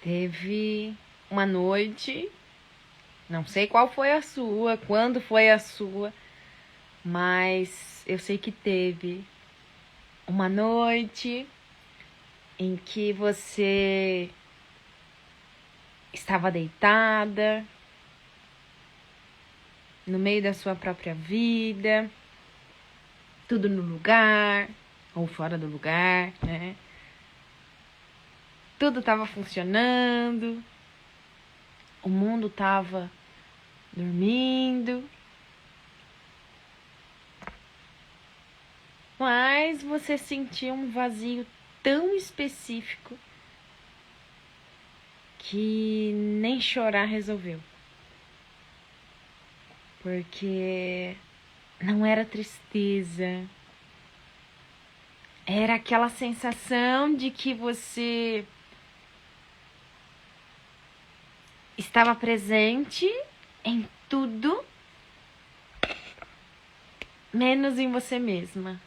Teve uma noite, não sei qual foi a sua, quando foi a sua, mas eu sei que teve uma noite em que você estava deitada no meio da sua própria vida, tudo no lugar ou fora do lugar, né? Tudo estava funcionando, o mundo estava dormindo, mas você sentia um vazio tão específico que nem chorar resolveu. Porque não era tristeza, era aquela sensação de que você estava presente em tudo, menos em você mesma.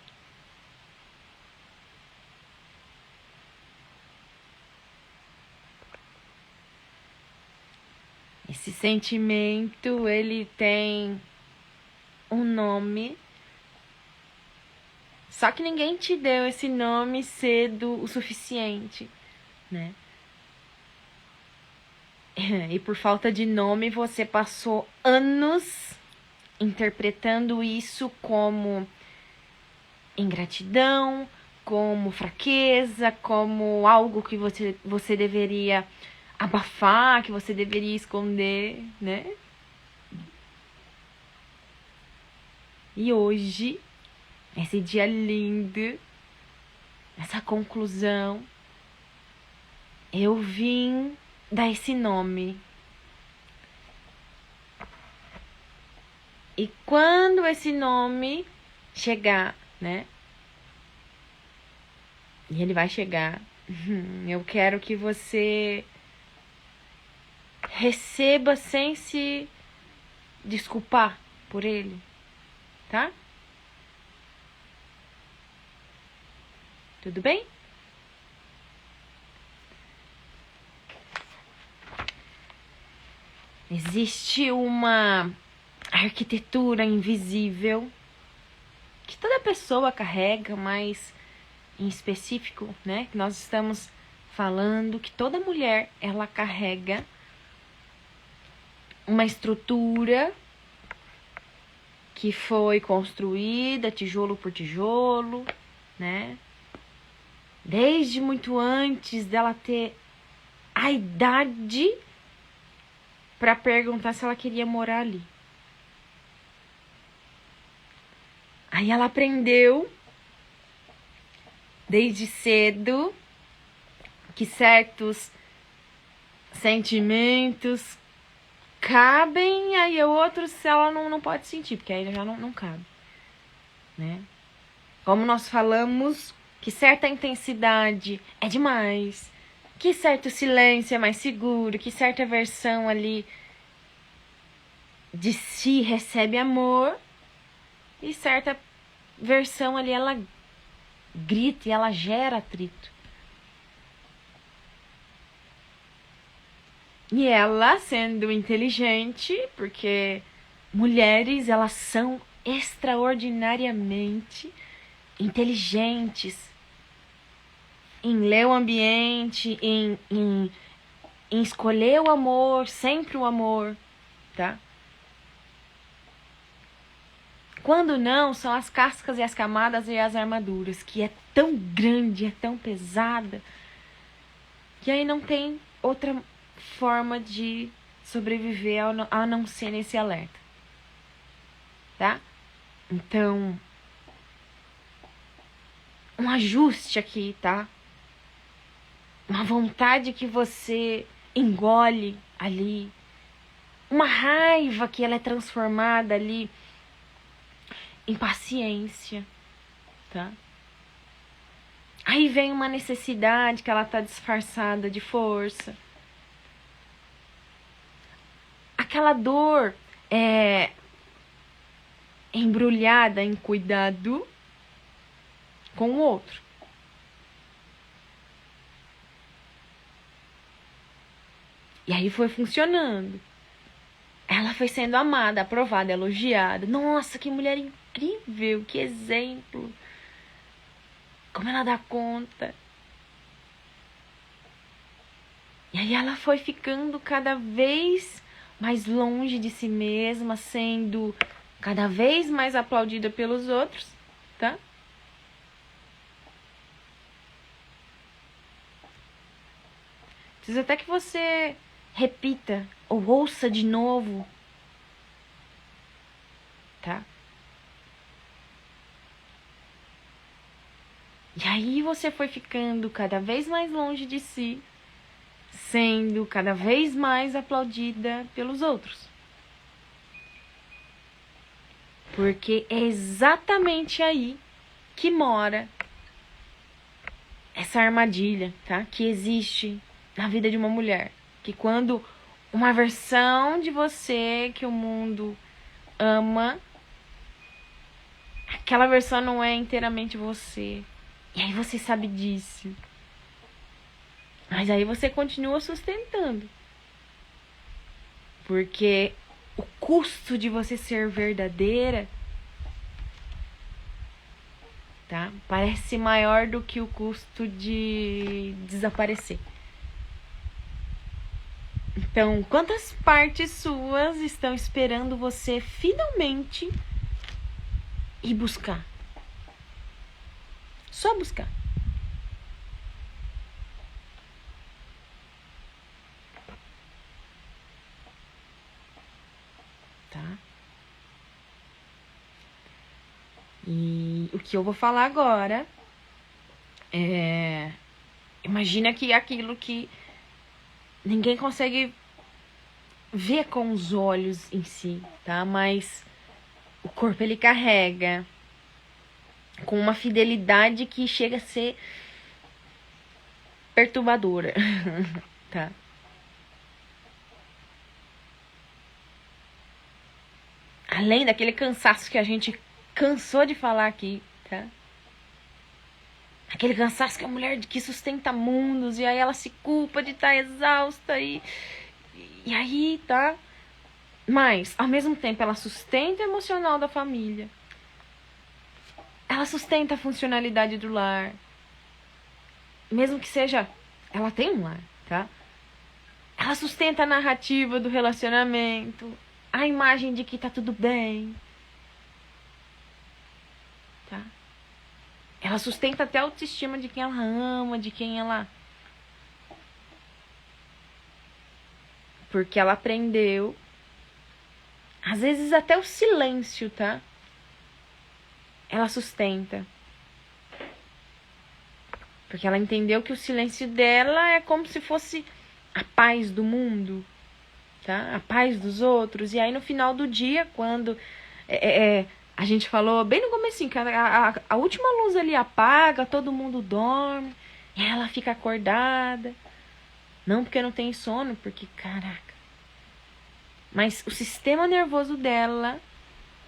Esse sentimento, ele tem um nome, só que ninguém te deu esse nome cedo o suficiente, né? E por falta de nome, você passou anos interpretando isso como ingratidão, como fraqueza, como algo que você deveria abafar, que você deveria esconder, né? E hoje, esse dia lindo, essa conclusão, eu vim dar esse nome. E quando esse nome chegar, né? E ele vai chegar. Eu quero que você receba sem se desculpar por ele, tá? Tudo bem? Existe uma arquitetura invisível que toda pessoa carrega, mas em específico, né, que nós estamos falando que toda mulher ela carrega uma estrutura que foi construída tijolo por tijolo, né? Desde muito antes dela ter a idade para perguntar se ela queria morar ali. Aí ela aprendeu desde cedo que certos sentimentos cabem, aí outros ela não pode sentir, porque aí já não cabe, né? Como nós falamos, que certa intensidade é demais, que certo silêncio é mais seguro, que certa versão ali de si recebe amor e certa versão ali ela grita e ela gera atrito. E ela, sendo inteligente, porque mulheres, elas são extraordinariamente inteligentes em ler o ambiente, em escolher o amor, sempre o amor, tá? Quando não, são as cascas e as camadas e as armaduras, que é tão grande, é tão pesada, que aí não tem outra forma de sobreviver a não ser nesse alerta, tá? Então, um ajuste aqui, tá? Uma vontade que você engole ali, uma raiva que ela é transformada ali em paciência, tá? Aí vem uma necessidade que ela tá disfarçada de força. Aquela dor embrulhada em cuidado com o outro. E aí foi funcionando. Ela foi sendo amada, aprovada, elogiada. Nossa, que mulher incrível, que exemplo. Como ela dá conta. E aí ela foi ficando cada vez mais longe de si mesma, sendo cada vez mais aplaudida pelos outros, tá? Preciso até que você repita ou ouça de novo, tá? E aí você foi ficando cada vez mais longe de si, sendo cada vez mais aplaudida pelos outros. Porque é exatamente aí que mora essa armadilha, tá? Que existe na vida de uma mulher. Que quando uma versão de você que o mundo ama, aquela versão não é inteiramente você. E aí você sabe disso. Mas aí você continua sustentando. Porque o custo de você ser verdadeira, tá? Parece maior do que o custo de desaparecer. Então, quantas partes suas estão esperando você finalmente ir buscar? Só buscar. Tá? E o que eu vou falar agora é... Imagina que aquilo que ninguém consegue ver com os olhos em si, tá? Mas o corpo ele carrega com uma fidelidade que chega a ser perturbadora, tá? Além daquele cansaço que a gente cansou de falar aqui, tá? Aquele cansaço que a mulher que sustenta mundos e aí ela se culpa de estar exausta e aí, tá? Mas, ao mesmo tempo, ela sustenta o emocional da família. Ela sustenta a funcionalidade do lar. Mesmo que seja... Ela tem um lar, tá? Ela sustenta a narrativa do relacionamento. A imagem de que tá tudo bem. Tá? Ela sustenta até a autoestima de quem ela ama, de quem ela... Porque ela aprendeu... Às vezes até o silêncio, tá? Ela sustenta. Porque ela entendeu que o silêncio dela é como se fosse a paz do mundo, tá? A paz dos outros. E aí no final do dia, quando a gente falou bem no comecinho, que a última luz ali apaga, todo mundo dorme, e ela fica acordada. Não porque não tem sono, porque, caraca. Mas o sistema nervoso dela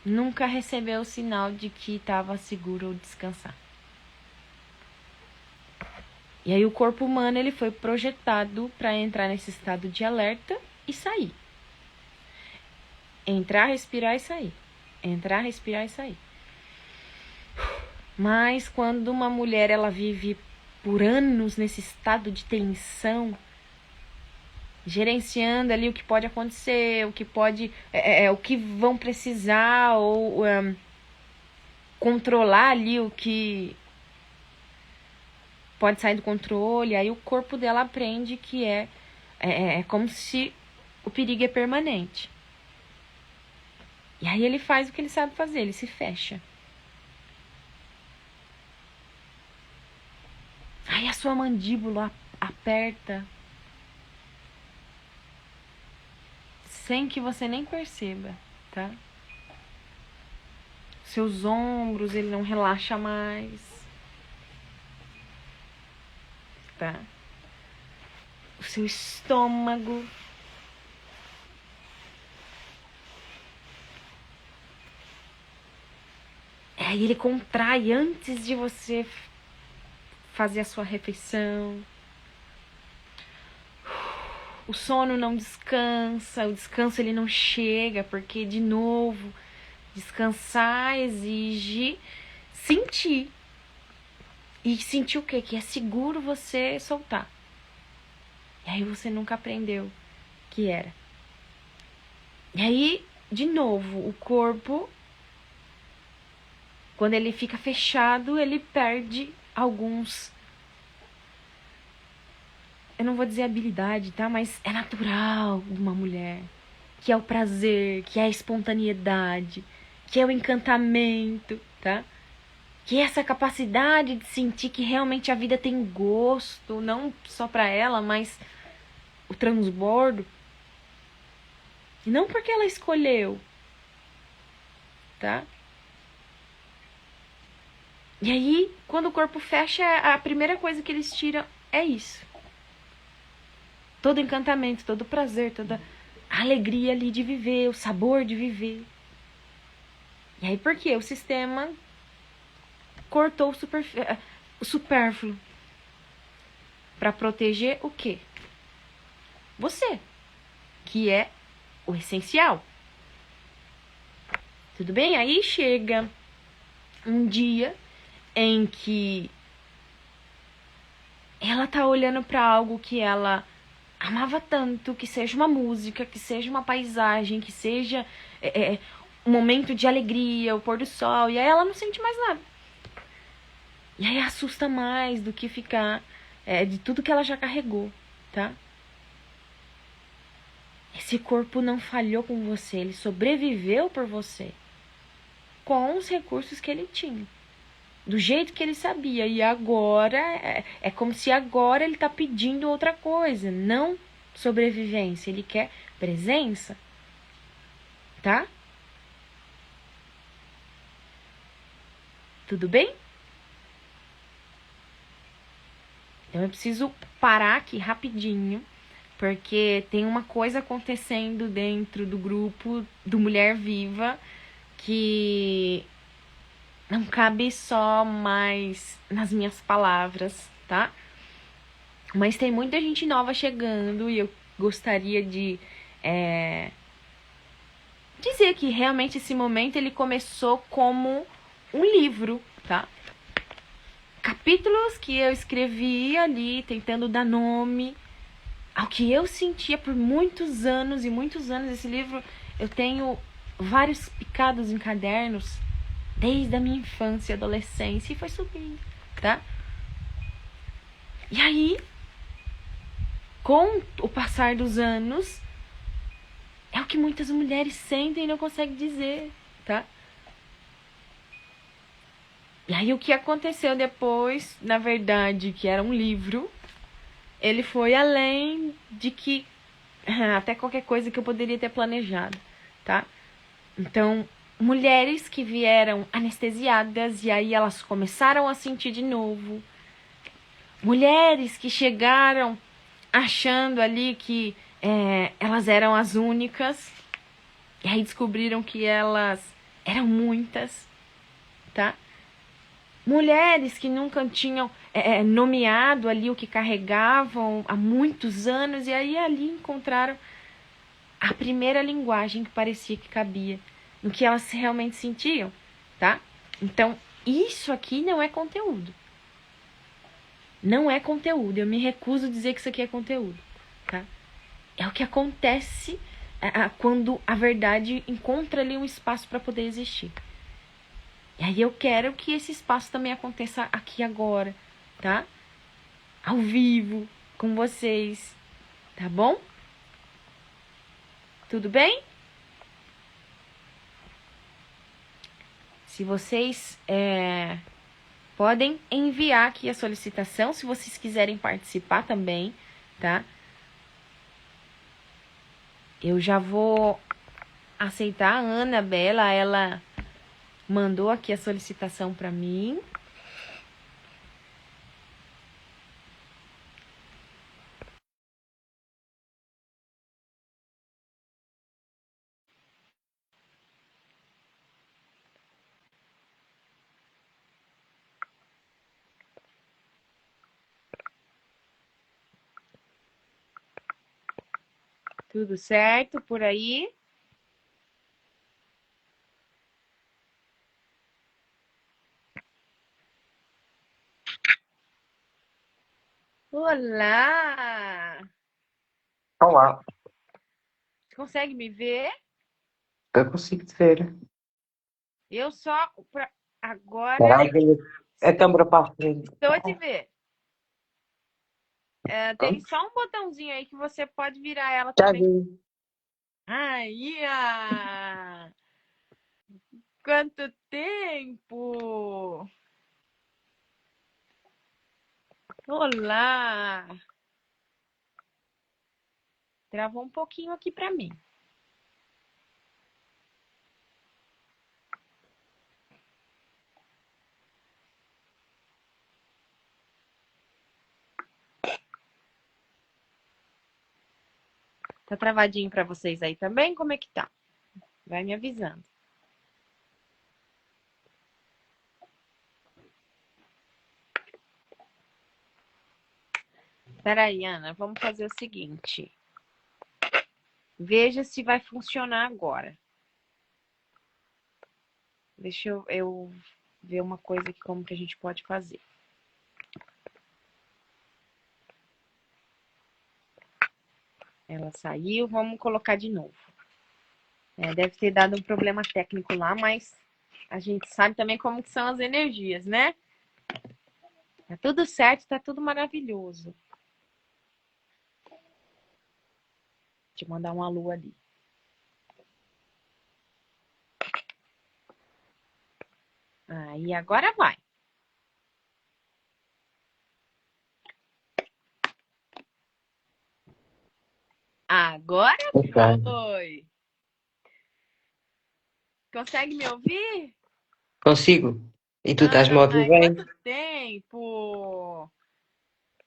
nunca recebeu o sinal de que estava seguro ou descansar. E aí o corpo humano ele foi projetado para entrar nesse estado de alerta e sair. Entrar, respirar e sair. Entrar, respirar e sair. Mas quando uma mulher ela vive por anos nesse estado de tensão, gerenciando ali o que pode acontecer, o que pode, o que vão precisar ou controlar ali o que pode sair do controle, aí o corpo dela aprende que é como se o perigo é permanente. E aí ele faz o que ele sabe fazer, ele se fecha. Aí a sua mandíbula aperta sem que você nem perceba, tá? Seus ombros, ele não relaxa mais. Tá? O seu estômago. Aí ele contrai antes de você fazer a sua refeição. o sono não descansa, o descanso ele não chega, porque, de novo, descansar exige sentir. E sentir o quê? Que é seguro você soltar. E aí você nunca aprendeu que era. E aí, de novo, o corpo, quando ele fica fechado, ele perde alguns... Eu não vou dizer habilidade, tá? Mas é natural de uma mulher. Que é o prazer, que é a espontaneidade, que é o encantamento, tá? Que é essa capacidade de sentir que realmente a vida tem gosto, não só pra ela, mas o transbordo. E não porque ela escolheu, tá? E aí, quando o corpo fecha, a primeira coisa que eles tiram é isso. Todo encantamento, todo prazer, toda a alegria ali de viver, o sabor de viver. E aí, por quê? O sistema cortou o supérfluo. Pra proteger o quê? Você, que é o essencial. Tudo bem? Aí chega um dia em que ela tá olhando pra algo que ela amava tanto, que seja uma música, que seja uma paisagem, que seja um momento de alegria, o pôr do sol, e aí ela não sente mais nada. E aí assusta mais do que ficar de tudo que ela já carregou, tá? Esse corpo não falhou com você, ele sobreviveu por você, com os recursos que ele tinha, do jeito que ele sabia. E agora é como se agora ele tá pedindo outra coisa, não sobrevivência, ele quer presença, tá? Tudo bem? Então eu preciso parar aqui rapidinho, porque tem uma coisa acontecendo dentro do grupo do Mulher Viva que não cabe só mais nas minhas palavras, tá? Mas tem muita gente nova chegando e eu gostaria de dizer que realmente esse momento ele começou como um livro, tá? Capítulos que eu escrevi ali, tentando dar nome ao que eu sentia por muitos anos e muitos anos. Esse livro eu tenho vários picados em cadernos desde a minha infância e adolescência e foi subindo, tá? E aí, com o passar dos anos, é o que muitas mulheres sentem e não conseguem dizer, tá? E aí o que aconteceu depois, na verdade, que era um livro, ele foi além de que até qualquer coisa que eu poderia ter planejado, tá? Então, mulheres que vieram anestesiadas e aí elas começaram a sentir de novo. Mulheres que chegaram achando ali que elas eram as únicas e aí descobriram que elas eram muitas, tá? Mulheres que nunca tinham nomeado ali o que carregavam há muitos anos e aí ali encontraram a primeira linguagem que parecia que cabia no que elas realmente sentiam, tá? Então, isso aqui não é conteúdo. Não é conteúdo. Eu me recuso a dizer que isso aqui é conteúdo, tá? É o que acontece quando a verdade encontra ali um espaço para poder existir. E aí eu quero que esse espaço também aconteça aqui agora, tá? Ao vivo, com vocês, tá bom? Tudo bem? Se vocês podem enviar aqui a solicitação, se vocês quiserem participar também, tá? Eu já vou aceitar a Ana Bela, ela mandou aqui a solicitação para mim. Tudo certo por aí? Olá! Olá, Consegue me ver? eu consigo te ver. Eu só agora Espera aí, tenho a câmera para a frente. estou a te ver. Tem Hum, só um botãozinho aí que você pode virar ela Já também. vi. Aí, quanto tempo! Olá! Travou um pouquinho aqui para mim. Tá travadinho para vocês aí também? Como é que tá? Vai me avisando. Peraí, Ana, vamos fazer o seguinte. Veja se vai funcionar agora. Deixa eu ver uma coisa aqui, como que a gente pode fazer. Ela saiu, vamos colocar de novo. Deve ter dado um problema técnico lá, mas a gente sabe também como que são as energias, né? Tá tudo certo, tá tudo maravilhoso. Deixa eu mandar um alô ali. Aí agora vai. Agora Ok. foi. Consegue me ouvir? Consigo. E tu estás-me a ouvir Ai, bem? quanto tempo!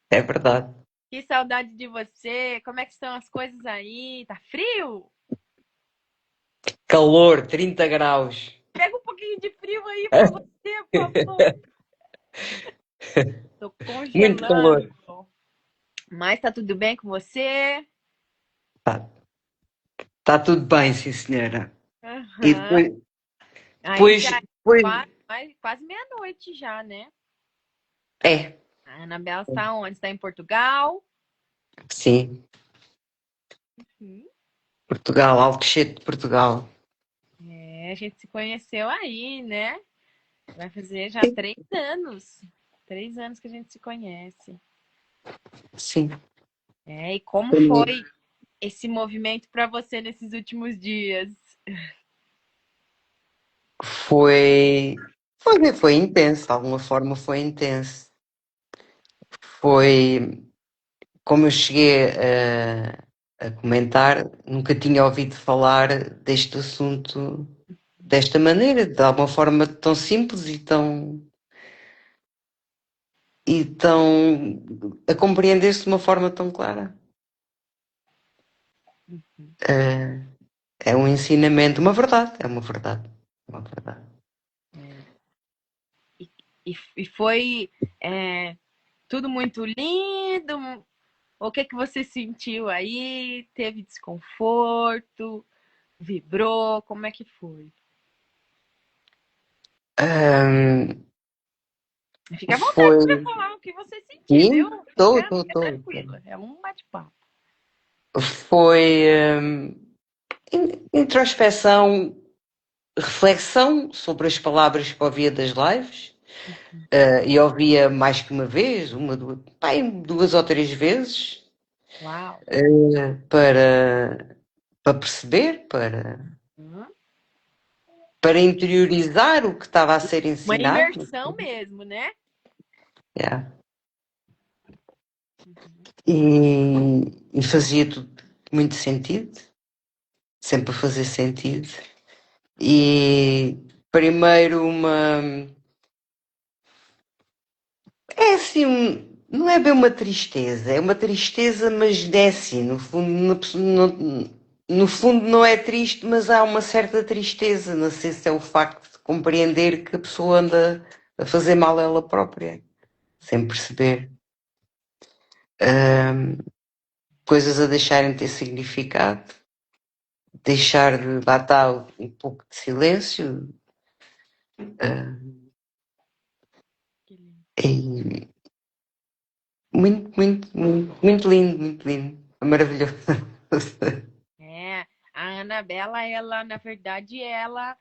É verdade. Que saudade de você. Como é que estão as coisas aí? Tá frio? Calor, 30 graus. Pega um pouquinho de frio aí pra você, por favor. Tô Muito congelando. calor. Mas tá tudo bem com você? Está tudo bem, sim, senhora. E Aham. depois, Aí depois, já é depois... quase meia-noite já, né? É, A Anabela está onde? Está em Portugal? sim. Uhum. Portugal, Alcochete de Portugal. A gente se conheceu aí, né? Vai fazer já 3 anos. 3 anos que a gente se conhece. Sim. E como foi esse movimento para você nesses últimos dias? Foi intenso, de alguma forma foi intenso. Foi, como eu cheguei a comentar, nunca tinha ouvido falar deste assunto desta maneira, de alguma forma tão simples e tão a compreender-se de uma forma tão clara. Eh, É um ensinamento, uma verdade, é uma verdade, uma verdade. E foi tudo muito lindo? O que você sentiu aí? Teve desconforto? Vibrou? Como é que foi? Ahm, Fica à vontade para foi, falar o que você sentir, viu? sim, Fica tranquila. É um bate-papo. foi introspeção, reflexão sobre as palavras que ouvia das lives. E ouvia mais que uma vez, uma, duas, pai, 2 ou 3 vezes, Uau! para perceber, Hum. para interiorizar o que estava a ser Uma ensinado. imersão mesmo, né? Yeah. E fazia tudo muito sentido, sempre a fazer sentido. E primeiro é assim, não é bem uma tristeza, é uma tristeza, mas é assim, no fundo não é triste, mas há uma certa tristeza, não sei se é o facto de compreender que a pessoa anda a fazer mal a ela própria, sem perceber. coisas a deixarem de ter significado, deixar de lá está um pouco de silêncio. E muito lindo, muito lindo. Maravilhoso. É, a Anabela, ela, na verdade, ela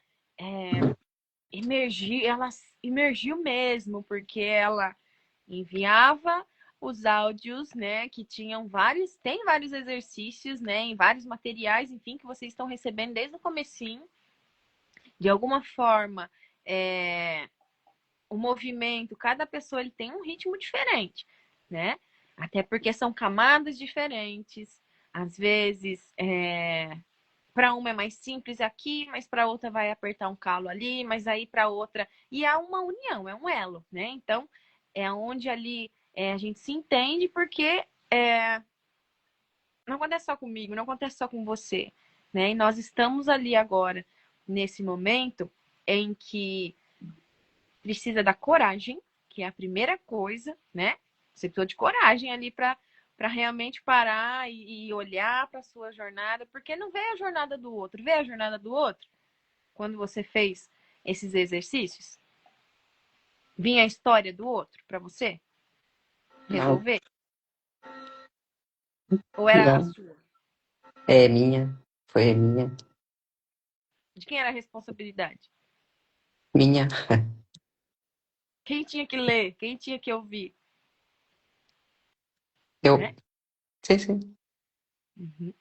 emergiu mesmo, porque ela enviava os áudios, né, que tem vários exercícios, né, em vários materiais, enfim, que vocês estão recebendo desde o comecinho. De alguma forma, o movimento, cada pessoa ele tem um ritmo diferente, né? Até porque são camadas diferentes. Às vezes, para uma é mais simples aqui, mas para outra vai apertar um calo ali, mas aí para outra. E há uma união, é um elo, né? Então, é onde ali a gente se entende, porque não acontece só comigo, não acontece só com você, né? E nós estamos ali agora, nesse momento em que precisa da coragem, que é a primeira coisa, né? Você precisa de coragem ali para realmente parar e olhar para a sua jornada, porque não vê a jornada do outro, vê a jornada do outro quando você fez esses exercícios? Vinha a história do outro para você Não, resolver? Ou era a não. sua? É a minha. Foi a minha. De quem era a responsabilidade? Minha. Quem tinha que ler? Quem tinha que ouvir? Né? Eu. Sim, sim. Uhum.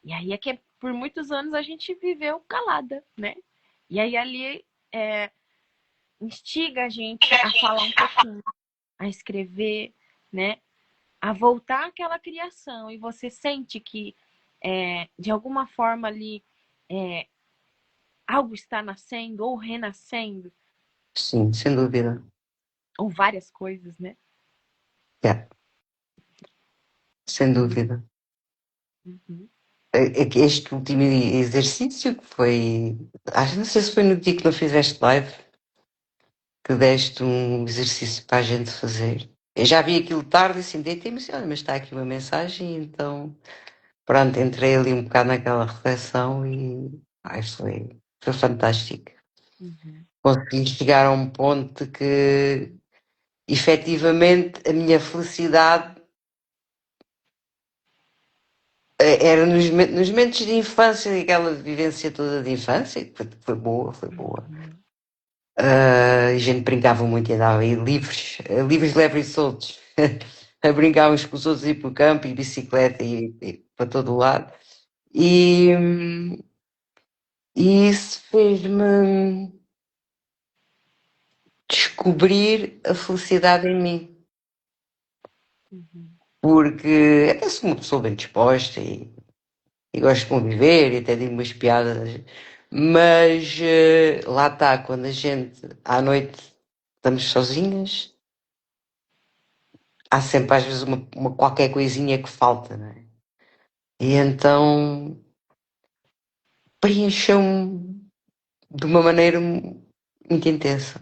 E aí é que por muitos anos a gente viveu calada, né? E aí ali instiga a gente a falar um pouquinho, a escrever, né? A voltar àquela criação. E você sente que, de alguma forma ali, algo está nascendo ou renascendo, Sim, sem dúvida. ou várias coisas, né? Yeah, sem dúvida. Uhum. Que este último exercício que foi. Acho, não sei se foi no dia que não fizeste live, que deste um exercício para a gente fazer. Eu já vi aquilo tarde e assim, deitei-me assim, olha, mas está aqui uma mensagem, então pronto, entrei ali um bocado naquela reflexão e ai, foi fantástico. Uhum. Consegui chegar a um ponto que efetivamente a minha felicidade era nos momentos de infância, aquela vivência toda de infância, que foi boa, foi boa. Uhum. A gente brincava muito e andava aí livres, leves e soltos. A brincar uns com os outros, ir para o campo, e bicicleta e para todo o lado. E, e isso fez-me descobrir a felicidade em mim. Uhum. Porque até sou uma pessoa bem disposta e gosto de conviver e até digo umas piadas. Mas lá está, quando a gente à noite estamos sozinhas, há sempre às vezes uma qualquer coisinha que falta, não é? E então preencheu-me de uma maneira muito intensa.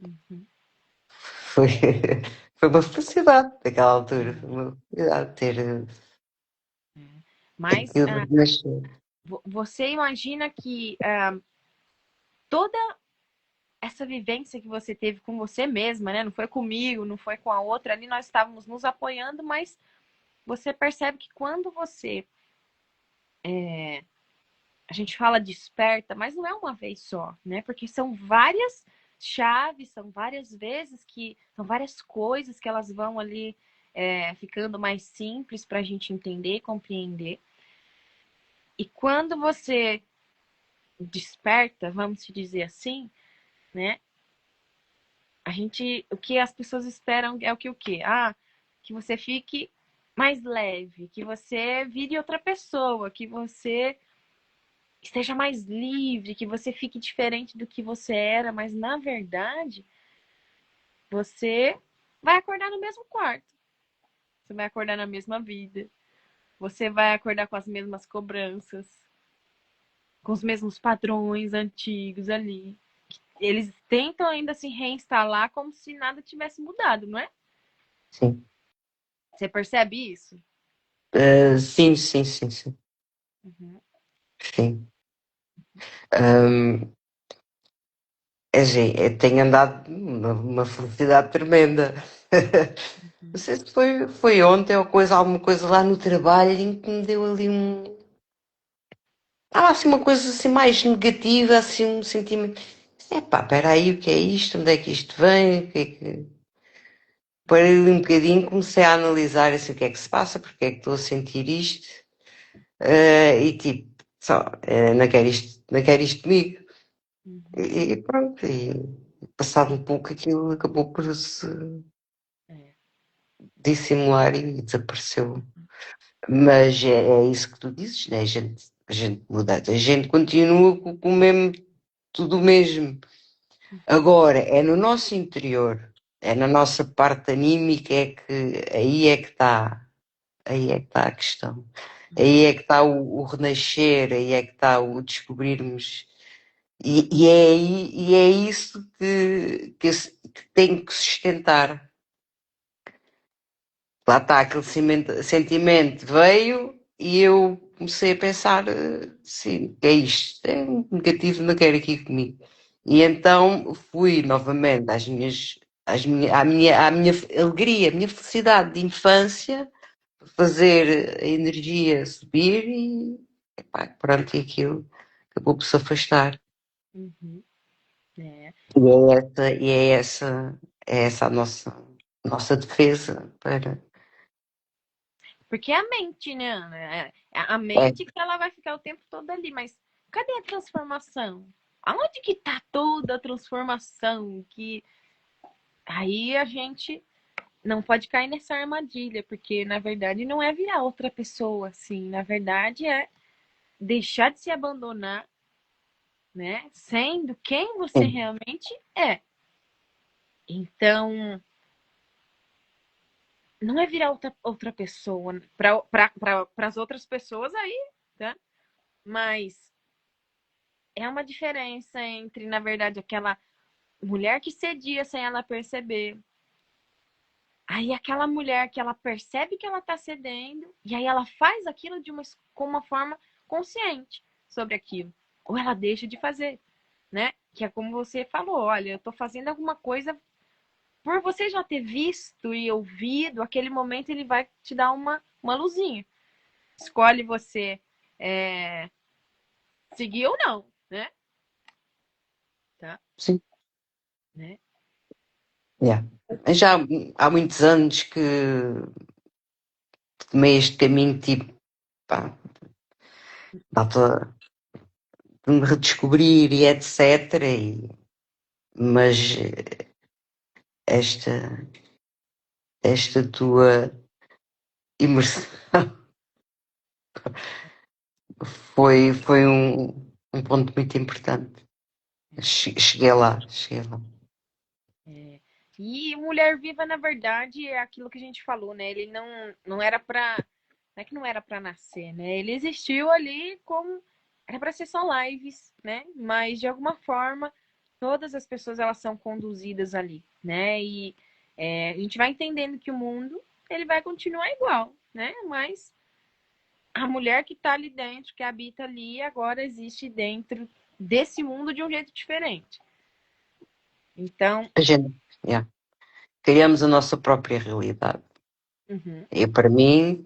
Uhum. Foi, foi uma felicidade naquela altura, foi uma felicidade ter Mas aquilo de nascer. você imagina que toda essa vivência que você teve com você mesma, né? Não foi comigo, não foi com a outra ali, nós estávamos nos apoiando, mas você percebe que quando você. A gente fala desperta, mas não é uma vez só, né? Porque são várias chaves, são várias vezes que. São várias coisas que elas vão ali ficando mais simples para a gente entender, compreender. E quando você desperta, vamos dizer assim, né? O que as pessoas esperam é o quê? Ah, que você fique mais leve, que você vire outra pessoa, que você esteja mais livre, que você fique diferente do que você era, mas na verdade, você vai acordar no mesmo quarto. Você vai acordar na mesma vida. Você vai acordar com as mesmas cobranças, com os mesmos padrões antigos ali. Eles tentam ainda se reinstalar como se nada tivesse mudado, não é? Sim, Você percebe isso? Sim, sim, sim, sim. Uhum, Sim. Ahm, é assim, eu tenho andado uma felicidade tremenda. Não uhum, sei se foi ontem ou alguma coisa lá no trabalho em que me deu ali assim uma coisa assim mais negativa, assim um sentimento. Epá, peraí, o que é isto? Onde é que isto vem? O que é que... Parei ali um bocadinho, comecei a analisar assim, o que é que se passa, porque é que estou a sentir isto. E tipo, não quero isto comigo. uhum. E pronto, e passado um pouco aquilo acabou por se É. dissimular e desapareceu. Mas é isso que tu dizes, né? A gente muda, a gente continua com o mesmo, tudo o mesmo. Uhum, Agora, é no nosso interior, é na nossa parte anímica, aí é que está a questão. Aí uhum, é que está o renascer, aí é que está o descobrirmos. E é isso que tem que sustentar. Lá está, aquele sentimento veio e eu comecei a pensar, sim, é isto, é um negativo, não quero aqui comigo. E então fui novamente à minha alegria, à minha felicidade de infância, fazer a energia subir e epá, pronto, e aquilo acabou por se afastar. uhum. É. E é essa a nossa defesa para. Porque é a mente, né, Ana? É a É, mente que ela vai ficar o tempo todo ali, mas cadê a transformação? Aonde que tá toda a transformação? Que aí a gente não pode cair nessa armadilha, porque na verdade não é virar outra pessoa, assim, na verdade é deixar de se abandonar, né? Sendo quem você sim, realmente é. Então, não é virar outra pessoa para as outras pessoas aí, tá? Mas é uma diferença entre, na verdade, aquela mulher que cedia sem ela perceber. Aí aquela mulher que ela percebe que ela está cedendo e aí ela faz aquilo com uma forma consciente sobre aquilo. Ou ela deixa de fazer, né? Que é como você falou, olha, eu estou fazendo alguma coisa por você já ter visto e ouvido, aquele momento ele vai te dar uma luzinha. Escolhe você é, seguir ou não, né? Tá? sim. Né? Yeah. Já há muitos anos que tomei este caminho, tipo, pá, dá para me redescobrir e etc. Mas esta, esta tua imersão foi um ponto muito importante. Cheguei lá, cheguei lá. É. E Mulher Viva, na verdade, é aquilo que a gente falou, né? Ele não era pra. Não é que não era pra nascer, né? Ele existiu ali como. Era pra ser só lives, né? Mas de alguma forma, todas as pessoas elas são conduzidas ali, né? E a gente vai entendendo que o mundo ele vai continuar igual, né? Mas a mulher que tá ali dentro, que habita ali, agora existe dentro desse mundo de um jeito diferente. Então, A gente, yeah. Criamos a nossa própria realidade. uhum, E para mim,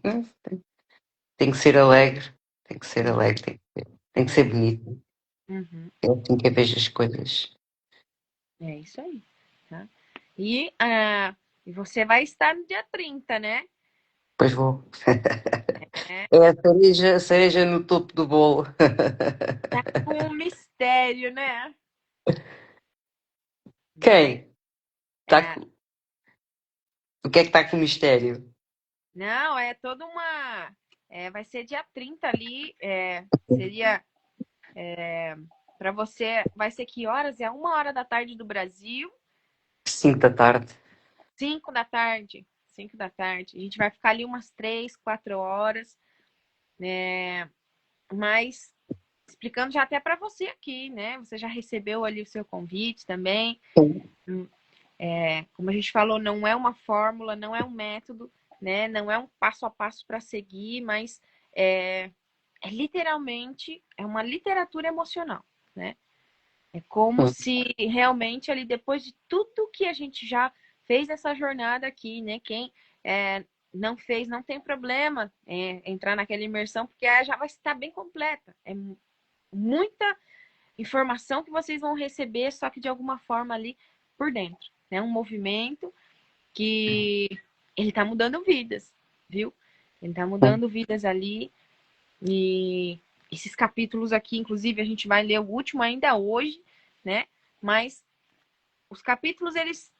tem que ser alegre, tem que ser uhum, alegre, tem que ser bonito. uhum. É assim que eu vejo as coisas. É isso aí, tá? E você vai estar no dia 30, né? Pois vou. É, É a cereja no topo do bolo. tá com um mistério, né? Né? Quem? Tá É, com... O que é que está com o mistério? não, é toda uma. Vai ser dia 30 ali. Seria para você. Vai ser que horas? É 1 hora da tarde do Brasil, 5 da tarde. 5 da tarde. 5 da tarde. A gente vai ficar ali umas 3, 4 horas. Mas explicando já até para você aqui, né? Você já recebeu ali o seu convite também. Como a gente falou, não é uma fórmula, não é um método, né? Não é um passo a passo para seguir, mas é literalmente uma literatura emocional, né? É como se realmente ali, depois de tudo que a gente já fez essa jornada aqui, né? Quem não fez, não tem problema entrar naquela imersão, porque já vai estar bem completa. É muita informação que vocês vão receber, só que de alguma forma ali por dentro. É um movimento que ele tá mudando vidas, viu? Ele tá mudando vidas ali. E esses capítulos aqui, inclusive, a gente vai ler o último ainda hoje, né? Mas os capítulos, eles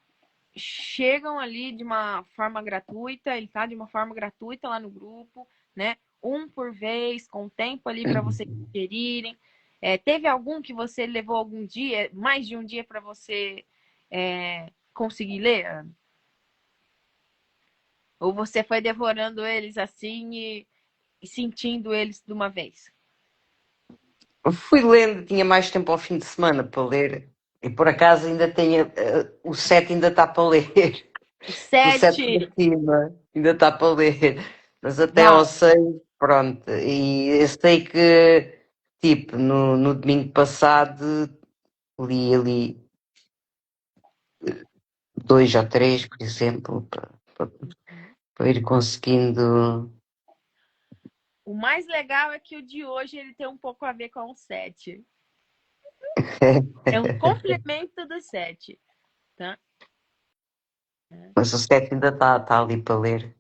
chegam ali de uma forma gratuita, ele tá de uma forma gratuita lá no grupo, né? Um por vez, com tempo ali para vocês digerirem. Teve algum que você levou algum dia, mais de um dia para você conseguir ler? Ou você foi devorando eles assim e sentindo eles de uma vez? Eu fui lendo, tinha mais tempo ao fim de semana para ler. E por acaso ainda tenho. O 7 ainda está para ler. O Do 7 para 7. cima ainda está para ler. Mas até ao Uau! 6, pronto. E eu sei que, tipo, no domingo passado li ali 2 ou 3, por exemplo, para ir conseguindo. O mais legal é que o de hoje ele tem um pouco a ver com o 7. É um complemento do 7, tá? Mas o 7 ainda está ali para ler.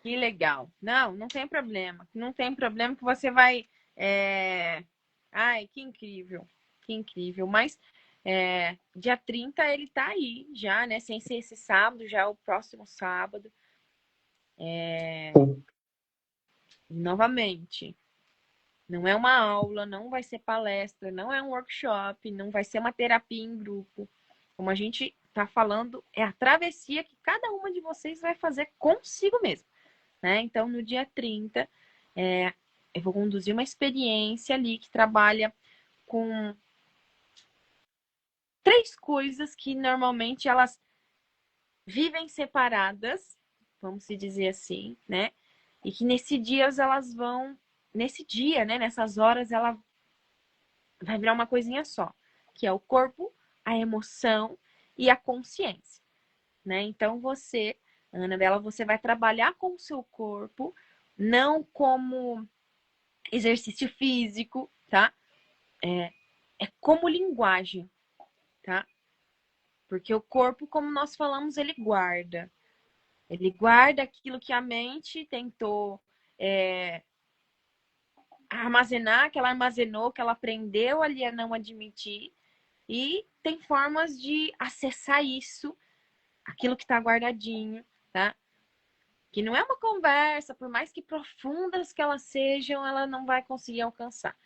Que legal. Não tem problema. Não tem problema que você vai. Ai, que incrível. Que incrível. Mas dia 30 ele tá aí já, né? Sem ser esse sábado, já é o próximo sábado. Novamente. Não é uma aula, não vai ser palestra, não é um workshop, não vai ser uma terapia em grupo. Como a gente está falando, é a travessia que cada uma de vocês vai fazer consigo mesmo, né? Então, no dia 30, eu vou conduzir uma experiência ali que trabalha com 3 coisas que normalmente elas vivem separadas, vamos se dizer assim, né? E que nesse dia elas vão, nesse dia, né? Nessas horas, ela vai virar uma coisinha só, que é o corpo, a emoção e a consciência, né? Então você, Anabela, você vai trabalhar com o seu corpo, não como exercício físico, tá? É como linguagem, tá? Porque o corpo, como nós falamos, ele guarda. Ele guarda aquilo que a mente tentou armazenar, que ela armazenou, que ela aprendeu ali a não admitir. E tem formas de acessar isso, aquilo que está guardadinho, tá? Que não é uma conversa, por mais que profundas que elas sejam, ela não vai conseguir alcançar,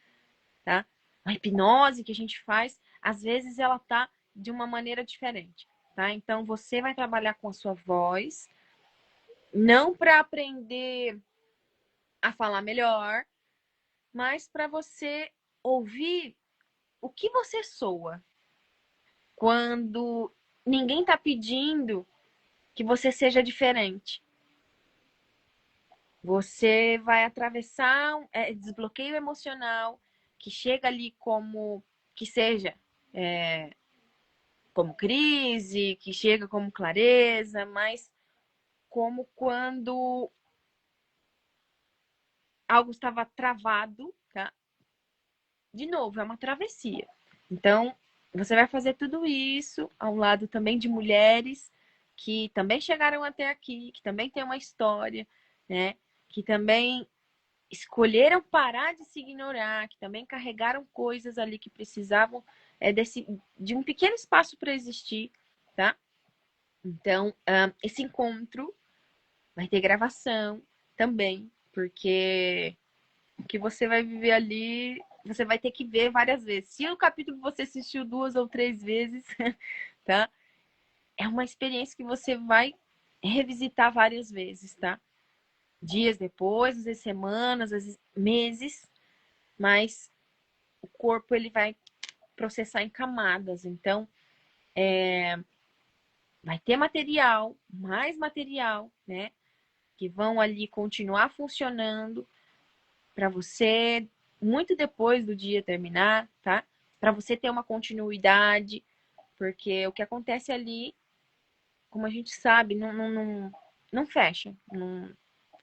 tá? A hipnose que a gente faz, às vezes ela tá de uma maneira diferente, tá? Então você vai trabalhar com a sua voz, não para aprender a falar melhor, mas para você ouvir o que você soa quando ninguém tá pedindo que você seja diferente. Você vai atravessar desbloqueio emocional que chega ali como que seja como crise, que chega como clareza, mas como quando algo estava travado, tá? De novo, é uma travessia. Então, você vai fazer tudo isso ao lado também de mulheres que também chegaram até aqui, que também têm uma história, né? Que também escolheram parar de se ignorar, que também carregaram coisas ali que precisavam de um pequeno espaço para existir, tá? Então, esse encontro vai ter gravação também, porque o que você vai viver ali, você vai ter que ver várias vezes. Se o capítulo você assistiu 2 ou 3 vezes, tá? É uma experiência que você vai revisitar várias vezes, tá? Dias depois, às vezes semanas, às vezes meses, mas o corpo ele vai processar em camadas. Então, vai ter material, mais material, né? que vão ali continuar funcionando para você muito depois do dia terminar, tá? Para você ter uma continuidade, porque o que acontece ali, como a gente sabe, não fecha.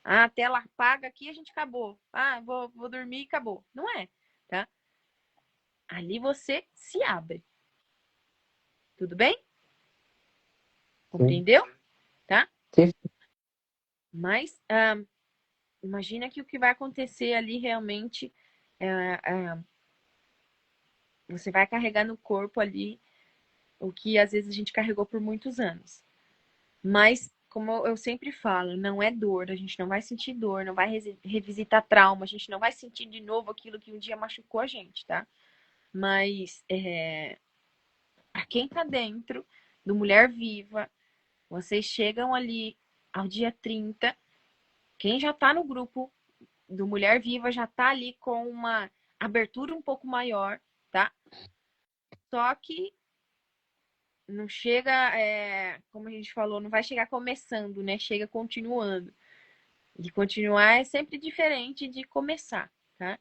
A tela apaga aqui, a gente acabou. Vou dormir e acabou. Não é, tá? Ali você se abre. Tudo bem? Sim. Compreendeu? Tá? Sim. Mas imagina que o que vai acontecer ali realmente você vai carregar no corpo ali o que às vezes a gente carregou por muitos anos. Mas, como eu sempre falo, não é dor, a gente não vai sentir dor, não vai revisitar trauma, a gente não vai sentir de novo aquilo que um dia machucou a gente, tá? Mas, para quem tá dentro do Mulher Viva, vocês chegam ali ao dia 30, quem já tá no grupo do Mulher Viva já tá ali com uma abertura um pouco maior, tá? Só que não chega, como a gente falou, não vai chegar começando, né? Chega continuando. De continuar é sempre diferente de começar, tá?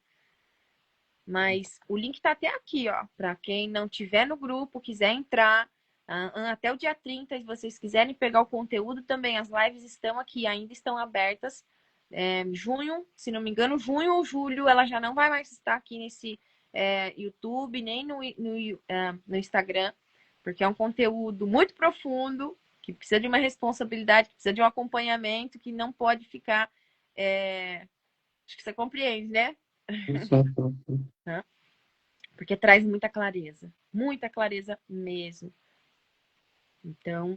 Mas o link tá até aqui, ó. Para quem não tiver no grupo, quiser entrar, até o dia 30, se vocês quiserem pegar o conteúdo também, as lives estão aqui, ainda estão abertas. Junho, se não me engano, junho ou julho, ela já não vai mais estar aqui nesse YouTube, nem no Instagram, porque é um conteúdo muito profundo, que precisa de uma responsabilidade, que precisa de um acompanhamento, que não pode ficar. Acho que você compreende, né? Sim, sim, sim. Porque traz muita clareza mesmo. Então,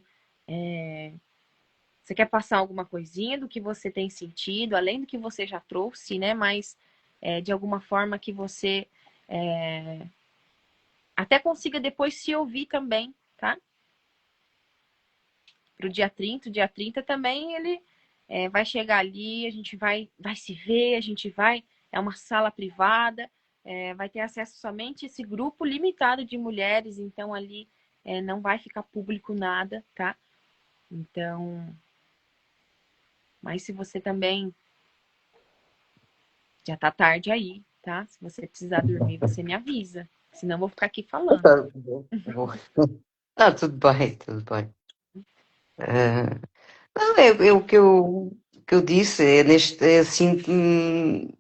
você quer passar alguma coisinha do que você tem sentido, além do que você já trouxe, né? Mas de alguma forma que você até consiga depois se ouvir também, tá? Pro dia 30, o dia 30 também ele vai chegar ali, a gente vai se ver, a gente vai. É uma sala privada, vai ter acesso somente a esse grupo limitado de mulheres, então ali não vai ficar público nada, tá? Então, mas se você também já tá tarde aí, tá? Se você precisar dormir, você me avisa. Senão eu vou ficar aqui falando. Tá, vou. Ah, tudo bem, tudo bem. Ah, não, o que eu disse é neste, sinto-me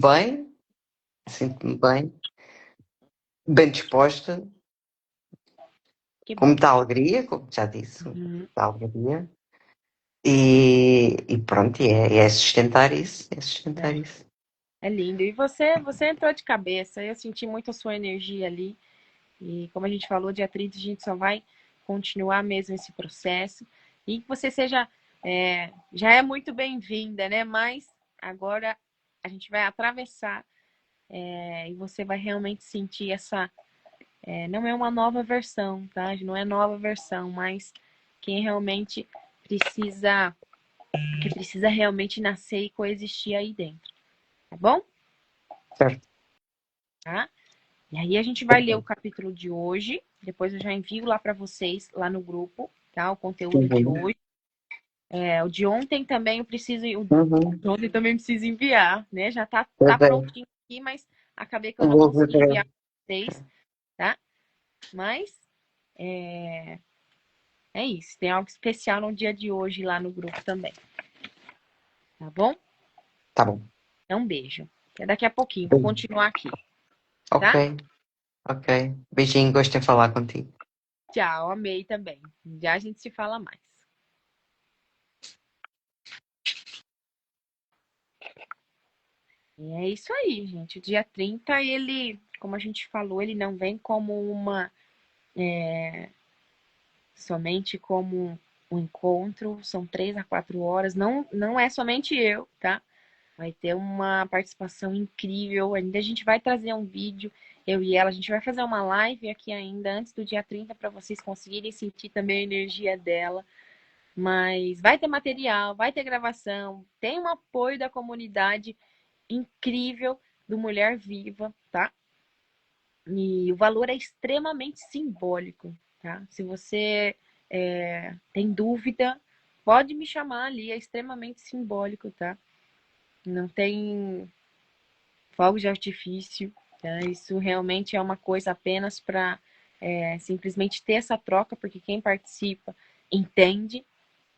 bem, sinto-me bem disposta, Que com bom. muita alegria, como já disse, Uhum. muita alegria. E pronto, é sustentar isso, é sustentar É, isso. é lindo. E você entrou de cabeça. Eu senti muito a sua energia ali. E como a gente falou, dia 30 a gente só vai continuar mesmo esse processo. E que você seja, já é muito bem-vinda, né? Mas agora a gente vai atravessar e você vai realmente sentir essa. Não é uma nova versão, tá? Não é nova versão, mas quem realmente precisa, que precisa realmente nascer e coexistir aí dentro, tá bom? Certo. Tá? E aí a gente vai ler o capítulo de hoje, depois eu já envio lá para vocês, lá no grupo, tá? O conteúdo de Uhum. hoje. O de ontem também eu preciso, o Uhum. de ontem também preciso enviar, né? Já Eu tá tenho. prontinho aqui, mas acabei que eu não Vou ver. consegui enviar para vocês, tá? Mas é isso, tem algo especial no dia de hoje lá no grupo também, tá bom? Tá bom. Então, um beijo. Até daqui a pouquinho, vou continuar aqui, Ok, tá? ok. Beijinho, gostei de falar contigo. Tchau, amei também. Já a gente se fala mais. E é isso aí, gente. O dia 30 ele, como a gente falou, ele não vem como somente como um encontro, são 3 a 4 horas. Não é somente eu, tá? Vai ter uma participação incrível. Ainda a gente vai trazer um vídeo, eu e ela. A gente vai fazer uma live aqui ainda antes do dia 30 para vocês conseguirem sentir também a energia dela. Mas vai ter material, vai ter gravação, tem um apoio da comunidade incrível do Mulher Viva, tá? E o valor é extremamente simbólico, tá? Se você tem dúvida, pode me chamar ali, é extremamente simbólico, tá? Não tem fogos de artifício, tá? Isso realmente é uma coisa apenas para simplesmente ter essa troca, porque quem participa entende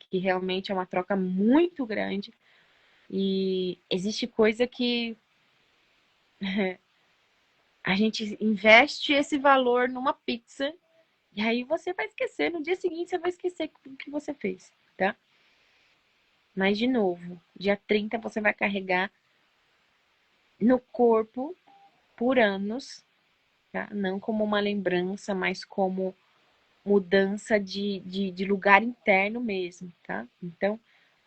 que realmente é uma troca muito grande e existe coisa que a gente investe esse valor numa pizza e aí você vai esquecer, no dia seguinte você vai esquecer o que você fez, tá? Mas, de novo, dia 30 você vai carregar no corpo por anos, tá? Não como uma lembrança, mas como mudança de lugar interno mesmo, tá? Então,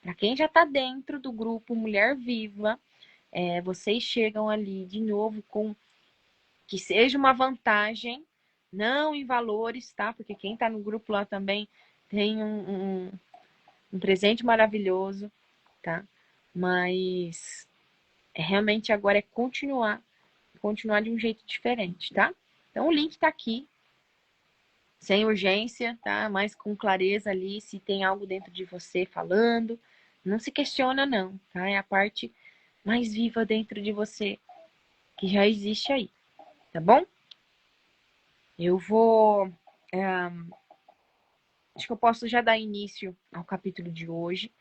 para quem já tá dentro do grupo Mulher Viva, vocês chegam ali de novo com que seja uma vantagem, não em valores, tá? Porque quem tá no grupo lá também tem um presente maravilhoso, tá? Mas realmente agora é continuar de um jeito diferente, tá? Então o link tá aqui, sem urgência, tá? Mas com clareza ali, se tem algo dentro de você falando, não se questiona não, tá? É a parte mais viva dentro de você que já existe aí, tá bom? Eu vou, acho que eu posso já dar início ao capítulo de hoje.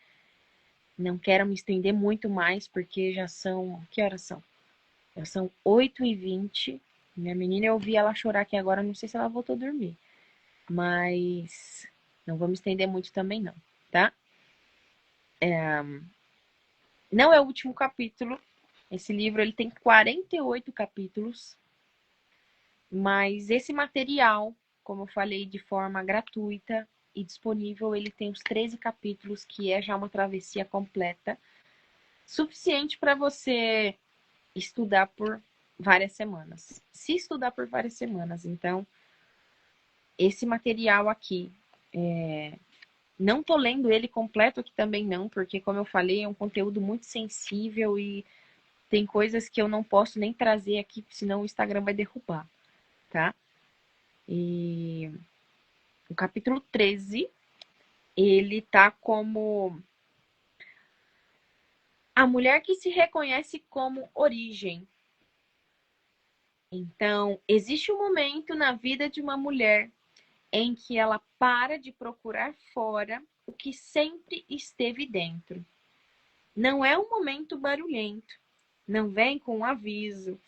Não quero me estender muito mais, porque já são, que horas são? Já são 8h20. Minha menina, eu ouvi ela chorar aqui agora, não sei se ela voltou a dormir. Mas não vou me estender muito também não, tá? Não é o último capítulo. Esse livro ele tem 48 capítulos. Mas esse material, como eu falei, de forma gratuita e disponível, ele tem os 13 capítulos, que é já uma travessia completa. Suficiente para você estudar por várias semanas. Se estudar por várias semanas. Então, esse material aqui, não tô lendo ele completo aqui também não, porque como eu falei, é um conteúdo muito sensível e tem coisas que eu não posso nem trazer aqui, senão o Instagram vai derrubar, tá? E o capítulo 13, ele tá como a mulher que se reconhece como origem. Então, existe um momento na vida de uma mulher em que ela para de procurar fora o que sempre esteve dentro. Não é um momento barulhento, não vem com um aviso,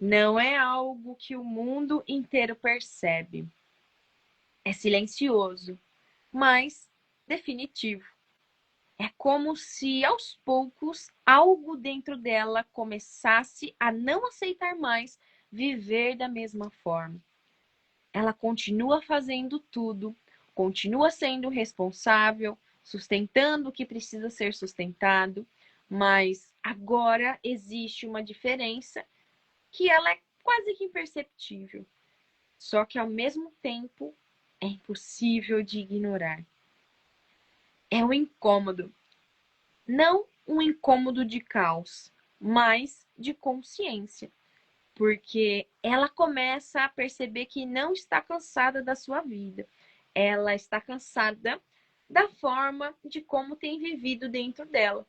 não é algo que o mundo inteiro percebe. É silencioso, mas definitivo. É como se aos poucos algo dentro dela começasse a não aceitar mais viver da mesma forma. Ela continua fazendo tudo, continua sendo responsável, sustentando o que precisa ser sustentado, mas agora existe uma diferença que ela é quase que imperceptível. Só que ao mesmo tempo é impossível de ignorar. É um incômodo, não um incômodo de caos, mas de consciência, porque ela começa a perceber que não está cansada da sua vida. Ela está cansada da forma de como tem vivido dentro dela.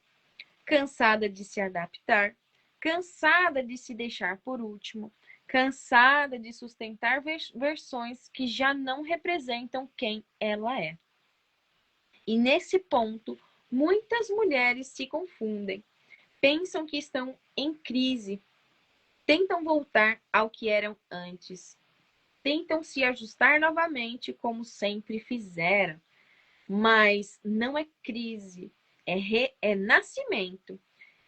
Cansada de se adaptar, cansada de se deixar por último, cansada de sustentar versões que já não representam quem ela é. E nesse ponto, muitas mulheres se confundem, pensam que estão em crise, tentam voltar ao que eram antes, tentam se ajustar novamente como sempre fizeram. Mas não é crise, é nascimento.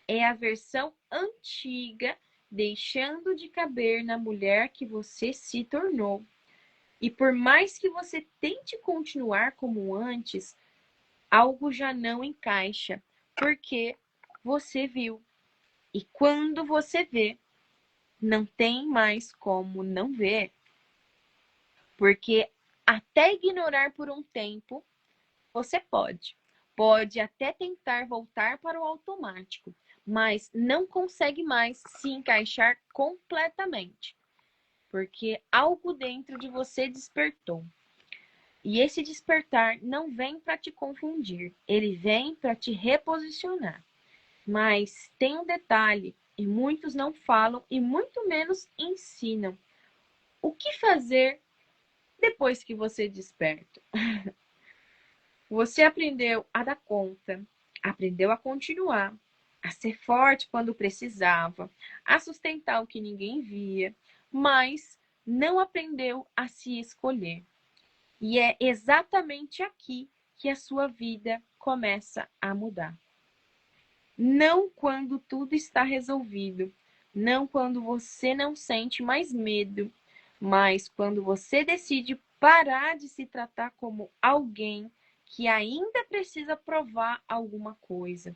É a versão antiga deixando de caber na mulher que você se tornou. E por mais que você tente continuar como antes, algo já não encaixa, porque você viu. E quando você vê, não tem mais como não ver. Porque até ignorar por um tempo, você pode. Pode até tentar voltar para o automático, mas não consegue mais se encaixar completamente, porque algo dentro de você despertou. E esse despertar não vem para te confundir, ele vem para te reposicionar. Mas tem um detalhe, e muitos não falam e muito menos ensinam. O que fazer depois que você desperta? Você aprendeu a dar conta, aprendeu a continuar, a ser forte quando precisava, a sustentar o que ninguém via, mas não aprendeu a se escolher. E é exatamente aqui que a sua vida começa a mudar. Não quando tudo está resolvido, não quando você não sente mais medo, mas quando você decide parar de se tratar como alguém que ainda precisa provar alguma coisa.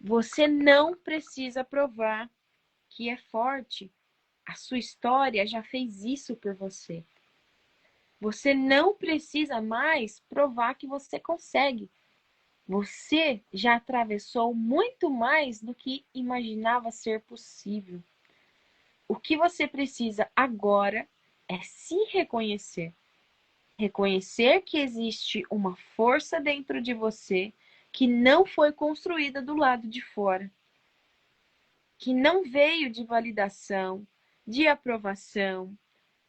Você não precisa provar que é forte. A sua história já fez isso por você. Você não precisa mais provar que você consegue. Você já atravessou muito mais do que imaginava ser possível. O que você precisa agora é se reconhecer. Reconhecer que existe uma força dentro de você que não foi construída do lado de fora, que não veio de validação, de aprovação